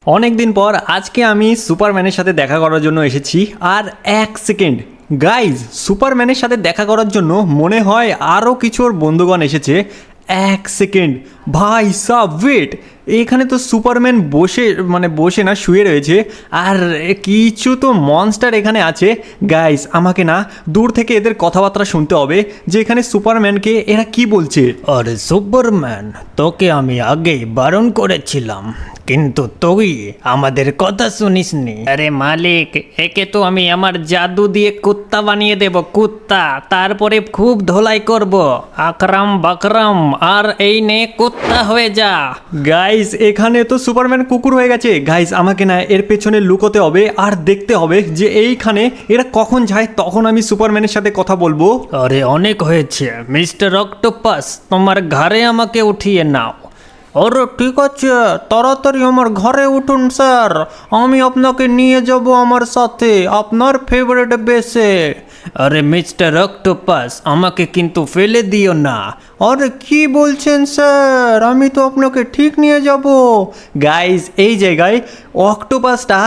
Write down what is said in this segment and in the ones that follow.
অনেক দিন পর আজকে আমি সুপারম্যানের সাথে দেখা করার জন্য এসেছি। আর এক সেকেন্ড গাইজ, সুপারম্যানের সাথে দেখা করার জন্য মনে হয় আরও কিছু ওর বন্ধুগণ এসেছে। এক সেকেন্ড ভাই সাব ওয়েট, এখানে তো সুপারম্যান বসে না, শুয়ে রয়েছে। আর কিছু তো মনস্টার এখানে আছে। গাইজ, আমাকে না দূর থেকে এদের কথাবার্তা শুনতে হবে যে এখানে সুপারম্যানকে এরা কি বলছে। আরে সুপারম্যান, তোকে আমি আগেই বারণ করেছিলাম, কিন্তু তুই আমাদের কথা শুনিসনি। আরে মালিক, একে তো আমি আমার জাদু দিয়ে কুত্তা বানিয়ে দেব, কুত্তা। তারপরে খুব ধোলাই করব, আকরাম বাকরাম, আর এই নে কুত্তা হয়ে যা। গাইস, এখানে তো সুপারম্যান কুকুর হয়ে গেছে। গাইস, আমাকে না এর পেছনে লুকোতে হবে আর দেখতে হবে যে এইখানে এরা কখন যায়, তখন আমি সুপারম্যানের সাথে কথা বলবো। আরে অনেক হয়েছে মিস্টার অক্টোপাস, তোমার ঘরে আমাকে উঠিয়ে নাও। আরে ঠিক আছে, তাড়াতাড়ি আমার ঘরে উঠুন স্যার, আমি আপনাকে নিয়ে যাব আমার সাথে আপনার ফেভারিট বেসে। আরে মিস্টার অক্টোপাস, আমাকে কিন্তু ফেলে দিও না। আরে কি বলছেন স্যার, আমি তো আপনাকে ঠিক নিয়ে যাব। গাইস, এই জায়গায় অক্টোপাসটা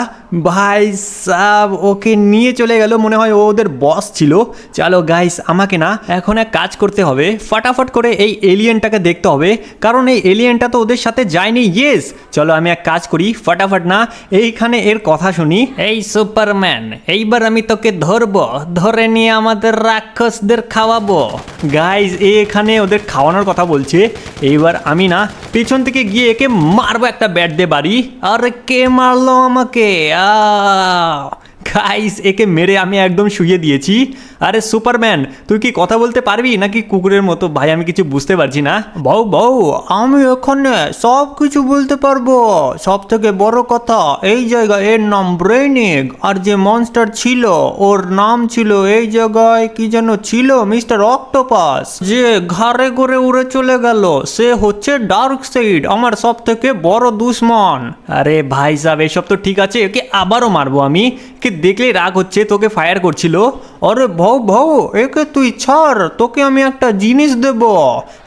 ভাই সাব ওকে নিয়ে চলে গেল, মনে হয় ও ওদের বস ছিল। চলো গাইস, আমাকে না এখন এক কাজ করতে হবে, ফটাফট করে এই এলিয়েনটাকে দেখতে হবে, কারণ এই এলিয়েনটা তো ওদের সাথে যায়নি। ইয়েস, চলো আমি এক কাজ করি, ফটাফট না এইখানে এর কথা শুনি। এই সুপারম্যান, এইবার আমি তোকে ধরবো, ধরে নিয়ে আমাদের রাক্ষসদের খাওয়াবো। গাইস, এখানে ওদের খাওয়ানোর কথা বলছে। এইবার আমি না পেছন থেকে গিয়ে একে মারবো একটা ব্যাট দিয়ে বাড়ি। আরে কে মারলো আমাকে? গাইস, একে মেরে আমি একদম শুয়ে দিয়েছি। আরে সুপারম্যান, তুই কি কথা বলতে পারবি নাকি কুকুরের মতো? ভাই, আমি কিছু বুঝতে পারছি না। বউ বউ, আমি এখানে সব কিছু বলতে পারবো। সব থেকে বড় কথা, এই জায়গায় এর নাম ব্রেইনিক, আর যে মনস্টার ছিল ওর নাম ছিল এই জায়গায় কি যেন ছিল, মিস্টার অক্টোপাস। যে ঘাড়ে করে উড়ে চলে গেল, সে হচ্ছে ডার্ক সাইড, আমার সব থেকে বড় দুশ্মন। আরে ভাই সাহেব, এসব তো ঠিক আছে, একে আবারও মারবো আমি। কে দেখলে রাগ হচ্ছে, তোকে ফায়ার করছিল। আরে ভাউ ভাউ, একে তুই ছাড়, তোকে আমি একটা জিনিস দেব।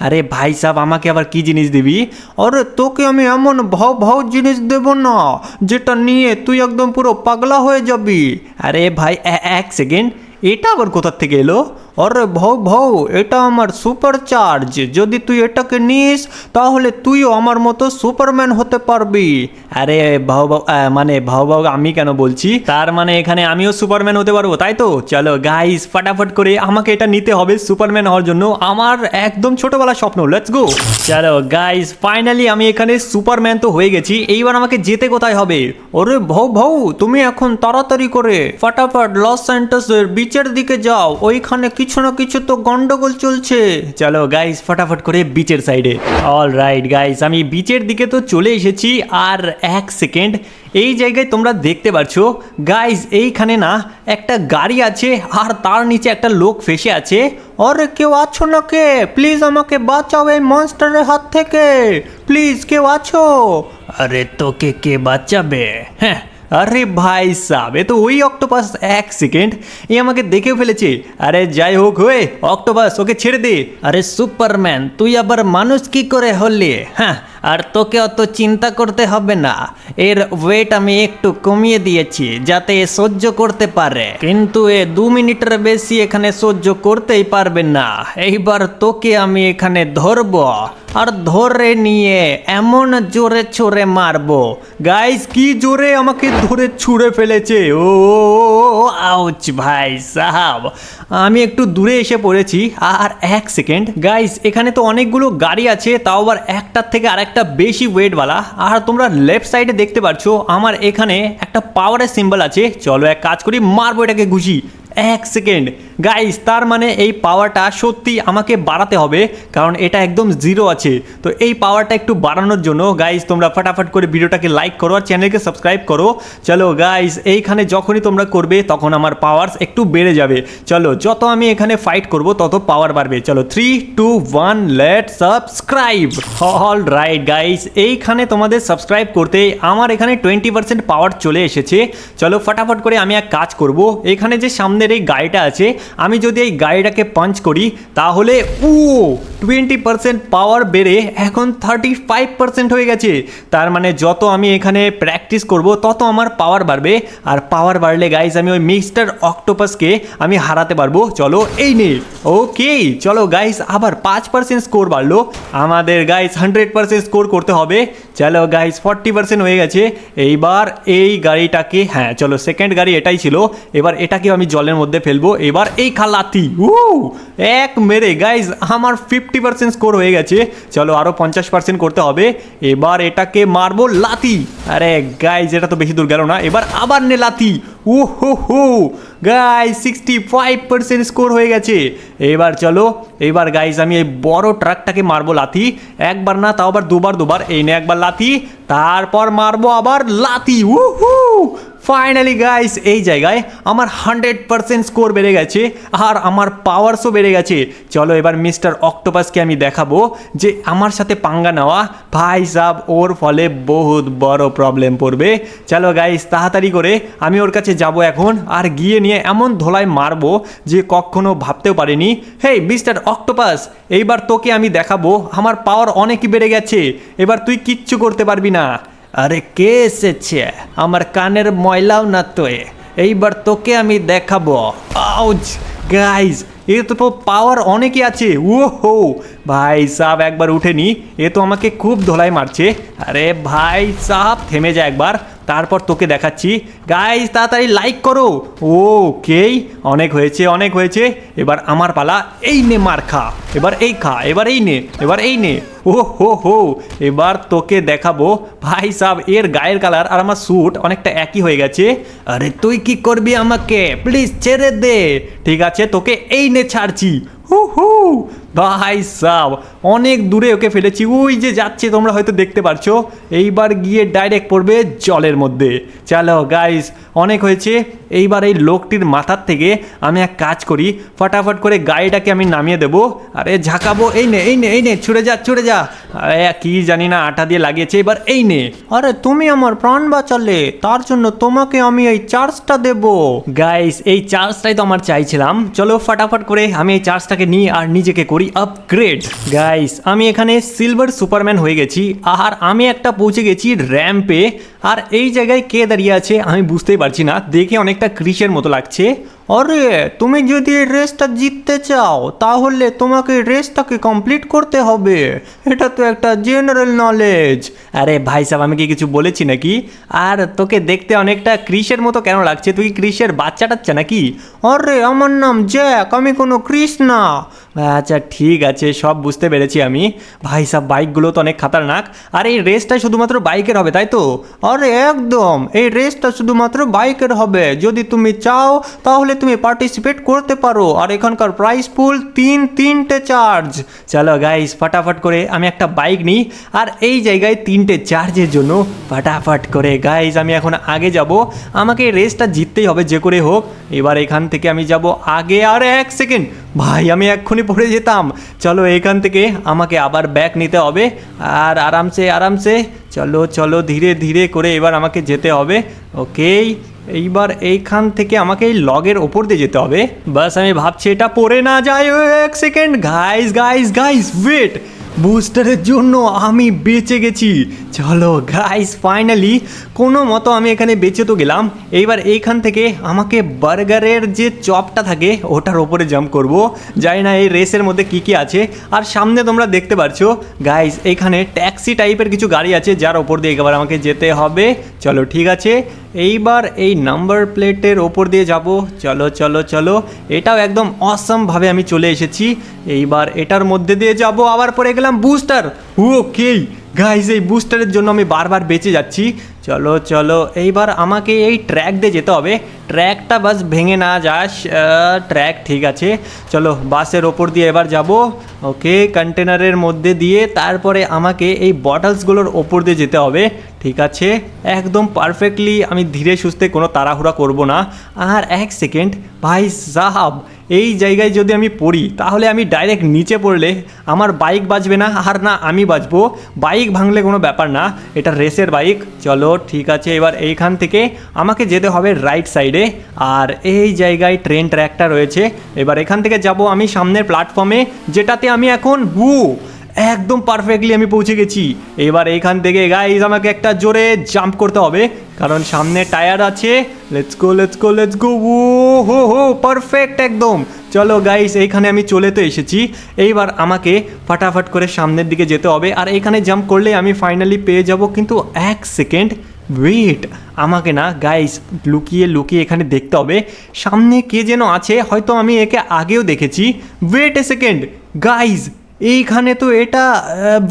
আরে ভাই সাহেব, আমাকে আবার কি জিনিস দিবি? আরে তোকে আমি এমন ভাউ ভাউ জিনিস দেব না যেটা নিয়ে তুই একদম পুরো পাগলা হয়ে যাবি। আরে ভাই, এক সেকেন্ড, এটা আবার কোথার থেকে এলো? আরে ভাউ ভাউ, এটা আমার সুপার চার্জ, যদি তুই এটাকে নিস তাহলে তুইও আমার মতো সুপারম্যান হতে পারবি। আরে ভাউ ভাউ, ভাউ ভাউ আমি কেন বলছি? তার মানে এখানে আমিও সুপারম্যান হতে পারবো, তাই তো? চলো গাইস, ফটাফট করে আমাকে এটা নিতে হবে সুপারম্যান হওয়ার জন্য, আমার একদম ছোটবেলার স্বপ্ন। Let's go. চলো গাইস, ফাইনালি আমি এখানে সুপারম্যান তো হয়ে গেছি। এইবার আমাকে যেতে কোথায় হবে? আরে ভাউ ভাউ, তুমি এখন তাড়াতাড়ি করে ফটাফট লস স্যান্টোসের বিচের দিকে যাও, ওইখানে কিছু না কিছু তো গন্ডগোল চলছে। চলো গাইস, ফটাফট করে বিচের সাইডে। অল রাইট গাইস, আমি বিচের দিকে তো চলে এসেছি। আর এক সেকেন্ড, এই জায়গায় তোমরা দেখতে পাচ্ছ গাইস, এইখানে না একটা গাড়ি আছে আর তার নিচে একটা লোক ফেসে আছে। আরে কেউ আছো না কে? প্লিজ আমাকে বাঁচাও এই মনস্টারের হাত থেকে, প্লিজ কেউ আছো? আরে তোকে কে বাঁচাবে? হ্যাঁ, আরে ভাই সাব, এ তো ওই অক্টোপাস। এক সেকেন্ড, এ আমাকে দেখেও ফেলেছে। আরে যাই হোক, হয়ে অক্টোপাস, ওকে ছেড়ে দে। আরে সুপারম্যান, তুই আবার মানুষ কি করে হলি? হ্যাঁ, আর তোকে অত চিন্তা করতে হবে না, এর ওয়েট আমি একটু কমিয়ে দিয়েছি যাতে এ সহ্য করতে পারে, কিন্তু এ 2 মিনিটের বেশি এখানে সহ্য করতেই পারবে না। এইবার তোকে আমি এখানে ধরবো, আর ধরে নিয়ে এমন জোরে ছুঁড়ে মারবো। গাইস, কি জোরে আমাকে ধরে ছুঁড়ে ফেলেছে! ও আউচ ভাই সাহাব, আমি একটু দূরে এসে পড়েছি। আর এক সেকেন্ড গাইস, এখানে তো অনেকগুলো গাড়ি আছে, তাও আবার একটার থেকে আরেকটা বেশি ওয়েটওয়ালা। আর তোমরা লেফট সাইডে দেখতে পাচ্ছ আমার এখানে একটা পাওয়ারের সিম্বল আছে। চলো এক কাজ করি, মারবো এটাকে ঘুষি। এক সেকেন্ড গাইস, তার মানে এই পাওয়ারটা সত্যি আমাকে বাড়াতে হবে, কারণ এটা একদম জিরো আছে। তো এই পাওয়ারটা একটু বাড়ানোর জন্য গাইস, তোমরা ফটাফট করে ভিডিওটাকে লাইক করো আর চ্যানেলকে সাবস্ক্রাইব করো। চলো গাইস, এইখানে যখনই তোমরা করবে তখন আমার পাওয়ার একটু বেড়ে যাবে। চলো, যত আমি এখানে ফাইট করব তত পাওয়ার বাড়বে। চলো 3, 2, 1, let subscribe. All right guys, এইখানে তোমাদের সাবস্ক্রাইব করতে আমার এখানে 20% পাওয়ার চলে এসেছে। চলো ফটাফট করে আমি এক কাজ করব, এখানে যে সামনের এই গাড়িটা আছে আমি যদি এই গাড়িটাকে পাঞ্চ করি তাহলে 20% পাওয়ার বেড়ে এখন 35% হয়ে গেছে। তার মানে যত আমি এখানে প্র্যাকটিস করব তত আমার পাওয়ার বাড়বে, আর পাওয়ার বাড়লে গাইস আমি ওই মিস্টার অক্টোপাসকে আমি হারাতে পারবো। চলো এই নে, ওকে চলো গাইস আবার 5% স্কোর বাড়লো আমাদের গাইস, 100% স্কোর করতে হবে। চলো গাইস 40% হয়ে গেছে। এইবার এই গাড়িটাকে, হ্যাঁ চলো সেকেন্ড গাড়ি এটাই ছিল, এবার এটাকে আমি জলের মধ্যে ফেলবো। এবার এই খালাতি এক মেরে গাইস আমার 50% স্কোর হয়ে গেছে। চলো আরও 50% করতে হবে। এবার এটাকে মারবো লাথি, আরে গাইস এটা তো বেশি দূর গেল না। এবার আবার নে লাথি, হো গাইস 65% স্কোর হয়ে গেছে। এবার চলো, এবার গাইস আমি এই বড় ট্রাকটাকে মারবো লাথি, একবার না তাও আবার দুবার। এই নে একবার লাথি, তারপর মারবো আবার লাথি। ফাইনালি গাইস এই জায়গায় আমার 100% স্কোর বেড়ে গেছে আর আমার পাওয়ারসও বেড়ে গেছে। চলো এবার মিস্টার অক্টোপাসকে আমি দেখাবো যে আমার সাথে পাঙ্গা নেওয়া ভাই সাব ওর ফলে বহুত বড় প্রবলেম পড়বে। চলো গাইস তাড়াতাড়ি করে আমি ওর কাছে যাব এখন, আর গিয়ে নিয়ে এমন ধোলাই মারবো যে কখনো ভাবতেও পারিনি। হেই মিস্টার অক্টোপাস, এইবার তোকে আমি দেখাবো আমার পাওয়ার অনেকই বেড়ে গেছে, এবার তুই কিচ্ছু করতে পারবি না। আরে কে এসেছে? আমার কানের ময়লাও না তো, এইবার তোকে আমি দেখাবো। আউচ গাইস, এর তো পাওয়ার অনেকই আছে। ভাই সাব একবার উঠেনি, এ তো আমাকে খুব ধোলাই মারছে। আরে ভাই সাব থেমে যায় একবার, তারপর তোকে দেখাচ্ছি। গাইস তাড়াতাড়ি লাইক করো। ওকেই অনেক হয়েছে। এবার আমার পালা, এই নে মার খা, এবার এই খা, এবার এই নে, এবার এই নে। এবার তোকে দেখাবো ভাই সাব, এর গায়ের কালার আর আমার স্যুট অনেকটা একই হয়ে গেছে। আরে তুই কি করবি আমাকে? প্লিজ ছেড়ে দে। ঠিক আছে তোকে এই নে ছাড়ছি। ভাই সাব অনেক দূরে ওকে ফেলেছি, ওই যে যাচ্ছে তোমরা হয়তো দেখতে পারছো। এইবার গিয়ে ডাইরেক্ট পড়বে জলের মধ্যে। চলো গাইস অনেক হয়েছে। এইবার এই লোকটির মাথার থেকে আমি এক কাজ করি, ফটাফট করে গাড়িটাকে আমি নামিয়ে দেবো। আরে ঝাঁকাবো, এই নে ছুড়ে যা। আরে কি জানি না আটা দিয়ে লাগিয়েছে। এবার এই নে। আরে তুমি আমার প্রাণ বাঁচালে, তার জন্য তোমাকে আমি এই চার্জটা দেব। গাইস এই চার্জটাই তো আমার চাইছিলাম। চলো ফটাফট করে আমি এই চার্জটাকে নিই আর নিজেকে করি আপগ্রেড। গাইস আমি এখানে সিলভার সুপারম্যান হয়ে গেছি, আর আমি একটা পৌঁছে গেছি র্যাম্পে। আর এই জায়গায় কে দাঁড়িয়ে আছে আমি বুঝতেই পারছি না, দেখে অনেকটা ক্রিসের মতো লাগছে। আরে তুমি যদি এই রেসটা জিততে চাও তাহলে তোমাকে রেসটাকে কমপ্লিট করতে হবে, এটা তো একটা জেনারেল নলেজ। আরে ভাই সাহেব আমি কি কিছু বলেছি নাকি? আর তোকে দেখতে অনেকটা ক্রিসের মতো কেন লাগছে? তুই ক্রিসের বাচ্চা টাচ্চা নাকি? আরে আমার নাম জ্যাক, আমি কোনো ক্রিস না। আচ্ছা ঠিক আছে, সব বুঝতে পেরেছি আমি। ভাই সাহেব বাইকগুলো তো অনেক খাতারনাক। আর এই রেসটা শুধুমাত্র বাইকের হবে তাই তো? আরে একদম, এই রেসটা শুধুমাত্র বাইকের হবে। যদি তুমি চাও তাহলে তুমি পার্টিসিপেট করতে পারো, আর এখানকার প্রাইস পুল তিনটে চার্জ। চলো গাইস ফটাফট করে আমি একটা বাইক নিই, আর এই জায়গায় 3টে চার্জের জন্য ফটাফট করে গাইস আমি এখন আগে যাব। আমাকে এই রেসটা জিততেই হবে যে করে হোক। এবার এখান থেকে আমি যাব আগে। আর 1 সেকেন্ড ভাই, আমি এক্ষুনি পড়ে যেতাম। চলো এখান থেকে আমাকে আবার ব্যাক নিতে হবে, আর আরামসে চলো ধীরে ধীরে করে এবার আমাকে যেতে হবে। ওকেই, এইবার এইখান থেকে আমাকে এই লগের ওপর দিয়ে যেতে হবে। বাস আমি ভাবছি এটা পড়ে না যায়। 1 সেকেন্ড গাইস ওয়েট, বুস্টারের জন্য আমি বেঁচে গেছি। চলো গাইস ফাইনালি কোনো মতো আমি এখানে বেঁচে তো গেলাম। এইবার এইখান থেকে আমাকে বার্গারের যে চপটা থাকে ওটার ওপরে জাম্প করব। জানি না এই রেসের মধ্যে কি আছে। আর সামনে তোমরা দেখতে পারছো গাইস এইখানে ট্যাক্সি টাইপের কিছু গাড়ি আছে যার ওপর দিয়ে এবার আমাকে যেতে হবে। চলো ঠিক আছে, এইবার এই নাম্বার প্লেটের ওপর দিয়ে যাব। চলো এটাও একদম অসমভাবে আমি চলে এসেছি। এইবার এটার মধ্যে দিয়ে যাব, আবার পরে গেলাম বুস্টার। ওকেই গাইস এই বুস্টারের জন্য আমি বারবার বেঁচে যাচ্ছি। চলো এইবার আমাকে এই ট্র্যাক দিয়ে যেতে হবে। ট্র্যাকটা বাস ভেঙে না যাস। ট্র্যাক ঠিক আছে। চলো বাসের ওপর দিয়ে এবার যাব। ওকে, কন্টেনারের মধ্যে দিয়ে তারপরে আমাকে এই বটলসগুলোর ওপর দিয়ে যেতে হবে। ঠিক আছে, একদম পারফেক্টলি আমি ধীরে সুস্থে কোনো তাড়াহুড়া করব না। আর 1 সেকেন্ড ভাই সাহাব, এই জায়গায় যদি আমি পড়ি তাহলে আমি ডাইরেক্ট নিচে পড়লে আমার বাইক বাজবে না, আর না আমি বাজবো। বাইক ভাঙলে কোনো ব্যাপার না, এটা রেসের বাইক। চলো ঠিক আছে, এবার এইখান থেকে আমাকে যেতে হবে রাইট সাইডে, আর এই জায়গায় ট্রেন ট্র্যাকটা রয়েছে। এবার এখান থেকে যাব আমি সামনের প্ল্যাটফর্মে, যেটাতে আমি এখন একদম পারফেক্টলি আমি পৌঁছে গেছি। এবার এইখান থেকে গাইজ আমাকে একটা জোরে জাম্প করতে হবে, কারণ সামনে টায়ার আছে। Let's go let's go let's go, হো পারফেক্ট একদম। চলো গাইস, এইখানে আমি চলে তো এসেছি। এইবার আমাকে ফাটাফাট করে সামনের দিকে যেতে হবে, আর এইখানে জাম্প করলে আমি ফাইনালি পেয়ে যাব। কিন্তু এক সেকেন্ড ওয়েট, আমাকে না গাইস লুকিয়ে লুকিয়ে এখানে দেখতে হবে সামনে কে যেন আছে, হয়তো আমি একে আগেও দেখেছি। ওয়েট এ সেকেন্ড গাইস, এইখানে তো এটা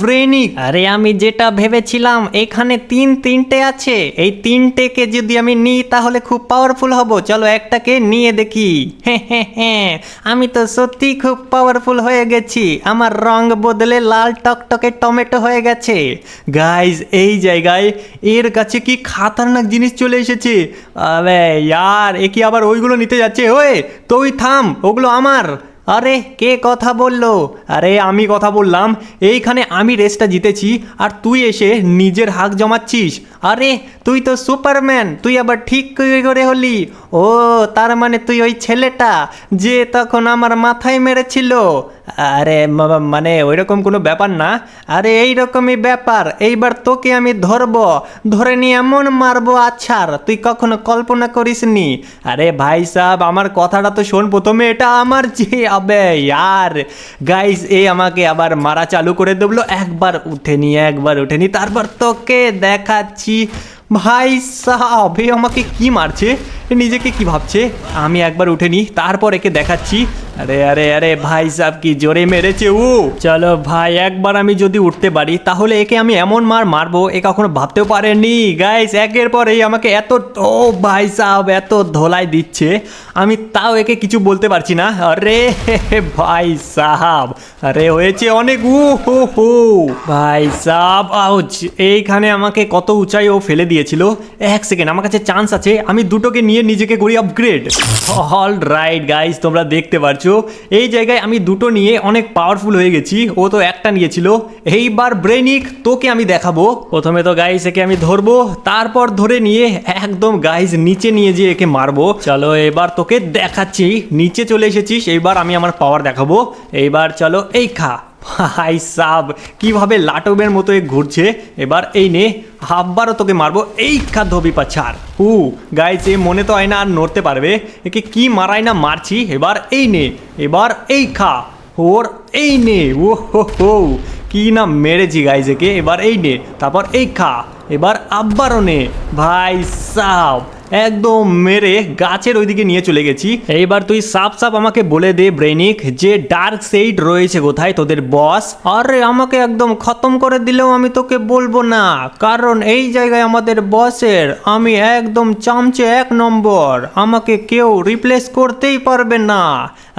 ব্রেনিক। আরে আমি যেটা ভেবেছিলাম, এখানে তিনটে আছে। এই তিনটেকে যদি আমি নিই তাহলে খুব পাওয়ারফুল হব। চলো একটাকে নিয়ে দেখি। হ্যাঁ, আমি তো সত্যি খুব পাওয়ারফুল হয়ে গেছি। আমার রং বদলে লাল টকটকে টমেটো হয়ে গেছে। গাইজ এই জায়গায় এর কাছে কি খাতারনাক জিনিস চলে এসেছে। আরে ইয়ার, এ কি আবার ওইগুলো নিতে যাচ্ছে? ওই তুই থাম, ওগুলো আমার। আরে কে কথা বললো? আরে আমি কথা বললাম। এইখানে আমি রেসটা জিতেছি আর তুই এসে নিজের হাক জমাচ্ছিস। আরে তুই তো সুপারম্যান, তুই আবার ঠিক করে হলি? ও তার মানে তুই ওই ছেলেটা যে তখন আমার মাথায় মেরেছিল? আরে মানে ওইরকম কোনো ব্যাপার না। আরে এইরকমই ব্যাপার। এইবার তোকে আমি ধরে নিয়ে এমন মারবো আছাড়, তুই কখনো কল্পনা করিসনি। আরে ভাই সাহেব, আমার কথাটা তো শোন প্রথমে। এটা আমার যে আবে ইয়ার গাইস, এ আমাকে আবার মারা চালু করে দেবলো। একবার উঠেনি, তারপর তোকে দেখাচ্ছি। ভাই সাহেব, এ আমাকে কি মারছে, নিজেকে কি ভাবছে? আমি একবার উঠেনি, তারপর একে দেখাচ্ছি। আরে আরে আরে ভাই সাহেব, কি জোরে মেরেছে ও। চলো ভাই, একবার আমি যদি উঠতে পারি তাহলে একে আমি এমন মারবো এ কখনো ভাবতেও পারেনি। গাইস একের পর এই আমাকে ও ভাই সাহেব এত ধোলাই দিচ্ছে, আমি তাও একে কিছু বলতে পারছি না। আরে ভাই সাহেব, আরে হয়েছে অনেক। হো ভাই সাহেব, আউচ। এইখানে আমাকে কত উঁচাই ও ফেলে দিয়েছিল। এক সেকেন্ড, আমার কাছে চান্স আছে, আমি দুটোকে নিয়ে নিজেকে করি আপগ্রেড। অল রাইট গাইস, তোমরা দেখতে পাচ্ছ এই জায়গায় আমি দুটো নিয়ে অনেক পাওয়ারফুল হয়ে গেছি। ও তো একটা নিয়েছিল। এইবার ব্রেনিক তোকে আমি দেখাবো। প্রথমে তো গাইস একে আমি ধরবো, তারপর ধরে নিয়ে একদম গাইস নিচে নিয়ে যেয়ে একে মারবো। চলো এবার তোকে দেখাচ্ছি। নিচে চলে এসেছিস, এইবার আমি আমার পাওয়ার দেখাবো। এইবার চলো এই খা। ভাই সাব, কিভাবে লাটবের মতো এ ঘুরছে। এবার এই নে, আবারও তোকে মারবো। এই খা ধোবি পাছাড়। গাইস, এ মনে তো হয় না আর নড়তে পারবে। একে কি মারাই না মারছি। এবার এই নে, এবার এই খা। ওর এই নে, হো কি না মেরেছি গাইস একে। এবার এই নে, তারপর এই খা। এবার আবারও নে। ভাই সাব, একদম মেরে গাছের ওইদিকে নিয়ে চলে গেছি। এইবার তুই সাপ আমাকে বলে দে ব্রেনিক, যে ডার্ক সাইড রয়েছে কোথায় তোদের বস? আরে আমাকে একদম খতম করে দিলেও আমি তোকে বলবো না, কারণ এই জায়গায় আমাদের বসের আমি একদম চামচে 1 নম্বর। আমাকে কেউ রিপ্লেস করতেই পারবে না।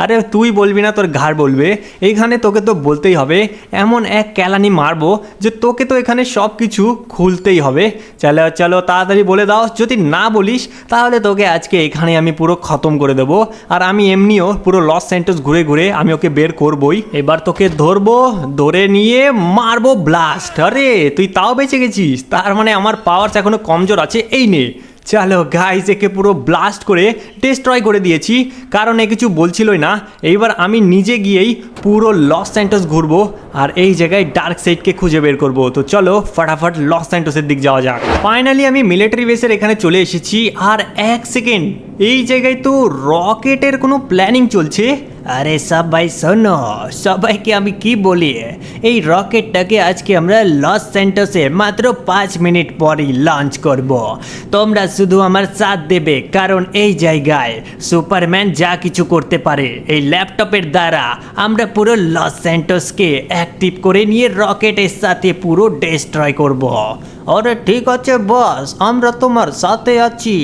আরে তুই বলবি না, তোর ঘাড় বলবে। এইখানে তোকে তো বলতেই হবে। এমন এক ক্যালানি মারবো যে তোকে তো এখানে সব কিছু খুলতেই হবে। চলো চলো তাড়াতাড়ি বলে দাও, যদি না বলিস তাহলে তোকে আজকে এখানে আমি পুরো খতম করে দেবো। আর আমি এমনিও পুরো লস সেন্টোস ঘুরে ঘুরে আমি ওকে বের করবই। এবার তোকে ধরবো, ধরে নিয়ে মারবো ব্লাস্ট। আরে তুই তাও বেঁচে গেছিস, তার মানে আমার পাওয়ার এখনো কমজোর আছে। এই নে, চলো গাইস, একে পুরো ব্লাস্ট করে ডিস্ট্রয় করে দিয়েছি, কারণ এ কিছু বলছিলই না। এইবার আমি নিজে গিয়েই পুরো লস স্যান্টোস ঘুরবো আর এই জায়গায় ডার্ক সাইডকে খুঁজে বের করবো। তো চলো ফটাফট লস স্যান্টোসের দিক যাওয়া যাক। ফাইনালি আমি মিলিটারি বেসের এখানে চলে এসেছি। আর এক সেকেন্ড, এই জায়গায় তো রকেটের কোনো প্ল্যানিং চলছে। আরে সবাই শোনো, সবাইকে আমি কি বলি, এই রকেটটাকে আজকে আমরা লস স্যান্টোসে মাত্র 5 মিনিট পরই লঞ্চ করব। তোমরা শুধু আমার সাথ দেবে, কারণ এই জায়গায় সুপারম্যান যা কিছু করতে পারে এই ল্যাপটপের দ্বারা আমরা পুরো লস স্যান্টোসকে অ্যাক্টিভ করে নিয়ে রকেটের সাথে পুরো ডিস্ট্রয় করব। আরে ঠিক আছে বস, আমরা তোমার সাথে আছি।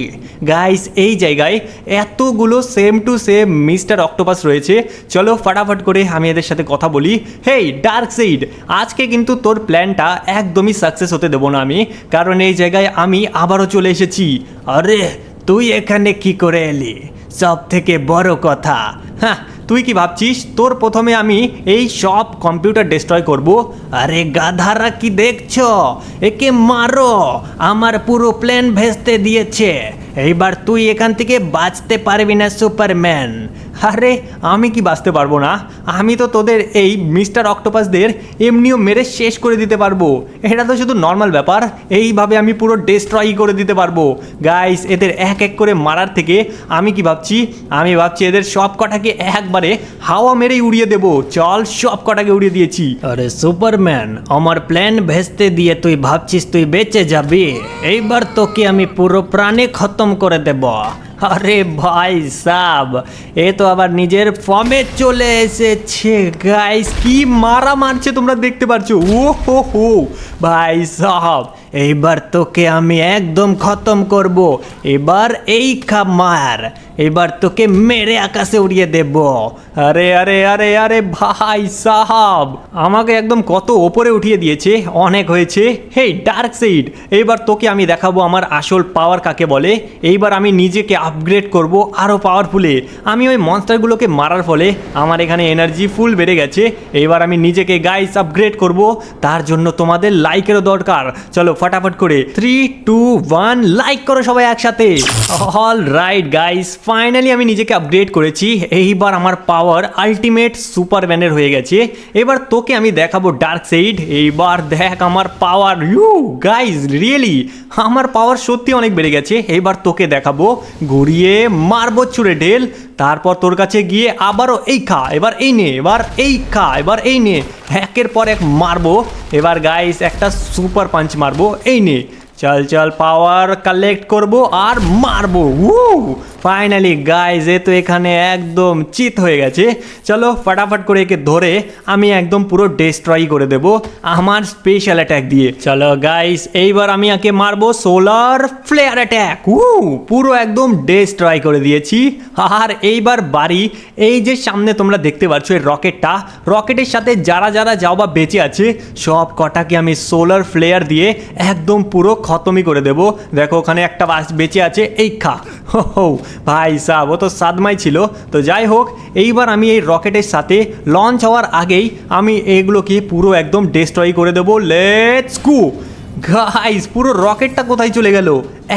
গাইস এই জায়গায় এতগুলো same to same mister octopus রয়েছে। চলো ফটাফট করে আমি এদের সাথে কথা বলি। হেই ডার্ক সাইড, আজকে কিন্তু তোর প্ল্যানটা একদমই সাকসেস হতে দেবো না আমি, কারণ এই জায়গায় আমি আবারও চলে এসেছি। আরে তুই এখানে কি করে এলি? সব থেকে বড় কথা। হ্যাঁ, তুই কি ভাবছিস তোর প্রথমে আমি এই সব কম্পিউটার ডিস্ট্রয় করব? আরে গাধারা, কি দেখছো? একে মারো, আমার পুরো প্ল্যান ভেস্তে দিয়েছে। এইবার তুই এখান থেকে বাঁচতে পারবি না সুপারম্যান। আরে আমি কি বাঁচতে পারবো না? আমি তো তোদের এই মিস্টার অক্টোপাসদের এমনিও মেরে শেষ করে দিতে পারবো। এটা তো শুধু নর্মাল ব্যাপার, এইভাবে আমি পুরো ডিস্ট্রয় করে দিতে পারবো। গাইস, এদের এক এক করে মারার থেকে আমি কি ভাবছি, আমি ভাবছি এদের সব কটাকে একবারে হাওয়া মেরেই উড়িয়ে দেবো। চল, সব কটাকে উড়িয়ে দিয়েছি। আরে সুপারম্যান, আমার প্ল্যান ভেস্তে দিয়ে তুই ভাবছিস তুই বেঁচে যাবি? এইবার তোকে আমি পুরো প্রাণে খতম করে দেব। আরে ভাই সাব, এ তো আবার নিজের ফর্মে চলে এসেছে। গাইস, কি মারা মারছে তোমরা দেখতে পাচ্ছ। ও হো হো ভাই সাহাব, এইবার তোকে আমি একদম খতম করব। এবার এই খামার, এবার তোকে মেরে আকাশে উড়িয়ে দেব। আরে আরে আরে আরে ভাই সাহাব, আমাকে একদম কত ওপরে উঠিয়ে দিয়েছে। অনেক হয়েছে। হেই ডার্ক সাইড, এইবার তোকে আমি দেখাবো আমার আসল পাওয়ার কাকে বলে। এইবার আমি নিজেকে আপগ্রেড করব আরও পাওয়ারফুলে। আমি ওই মনস্টারগুলোকে মারার ফলে আমার এখানে এনার্জি ফুল বেড়ে গেছে। এইবার আমি নিজেকে গাইস আপগ্রেড করব, তার জন্য তোমাদের লাইকেরও দরকার। চলো ফটাফট করে 3, 2, 1 লাইক করো সবাই একসাথে। অল রাইট গাইস, ফাইনালি আমি নিজেকে আপগ্রেড করেছি। এইবার আমার পাওয়ার আলটিমেট সুপারম্যানের হয়ে গেছে। এবার তোকে আমি দেখাবো ডার্ক সাইড। এইবার দেখ আমার পাওয়ার। ইউ গাইস, রিয়েলি আমার পাওয়ার সত্যি অনেক বেড়ে গেছে। এইবার তোকে দেখাবো ঘুরিয়ে মারবো ছুঁড়ে ঢেল। তারপর তোর কাছে গিয়ে আবারও এই খা, এবার এই নে, এবার এই খা, এবার এই নে। একের পর এক মারবো। এবার গাইস একটা সুপার পাঞ্চ মারবো। এই নে, চল চল পাওয়ার কালেক্ট করব আর মারবো। ফাইনালি গাইজ, এ তো এখানে একদম চিত হয়ে গেছে। চলো ফটাফট করে একে ধরে আমি একদম পুরো ডিস্ট্রয় করে দেব আমার স্পেশাল অ্যাটাক দিয়ে। চলো গাইজ, এইবার আমি একে মারবো সোলার ফ্লেয়ার অ্যাটাক। পুরো একদম ডিস্ট্রয় করে দিয়েছি। আর এইবার বাড়ি, এই যে সামনে তোমরা দেখতে পাচ্ছ এই রকেটটা, রকেটের সাথে যারা যারা যাও বা বেঁচে আছে সব কটাকে আমি সোলার ফ্লেয়ার দিয়ে একদম পুরো খতমই করে দেব। দেখো ওখানে একটা বেঁচে আছে, এই খা। হো ভাই সাব, ও তো সাদমাই ছিল। তো যাই হোক, এইবার আমি এই রকেটের সাথে লঞ্চ হওয়ার আগেই আমি এগুলোকে পুরো একদম ডিস্ট্রয় করে দেবো। লেটস গো গাইস, পুরো রকেটটা কোথায় চলে গেল?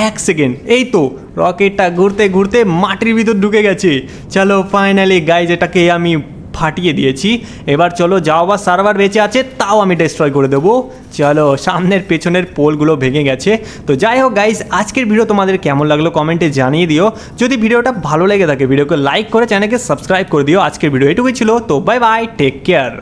এক সেকেন্ড, এই তো রকেটটা ঘুরতে ঘুরতে মাটির ভিতর ঢুকে গেছে। চলো ফাইনালি গাইজ, এটাকে আমি ফাটিয়ে দিয়েছি। এবার চলো, যাও বা সার্ভার বেঁচে আছে তাও আমি ডিস্ট্রয় করে দেবো। চলো, সামনের পেছনের পোলগুলো ভেঙে গেছে। তো যাই হোক গাইজ, আজকের ভিডিও তোমাদের কেমন লাগলো কমেন্টে জানিয়ে দিও। যদি ভিডিওটা ভালো লেগে থাকে ভিডিওকে লাইক করে চ্যানেলকে সাবস্ক্রাইব করে দিও। আজকের ভিডিও এটুকুই ছিল। তো বাই বাই, টেক কেয়ার।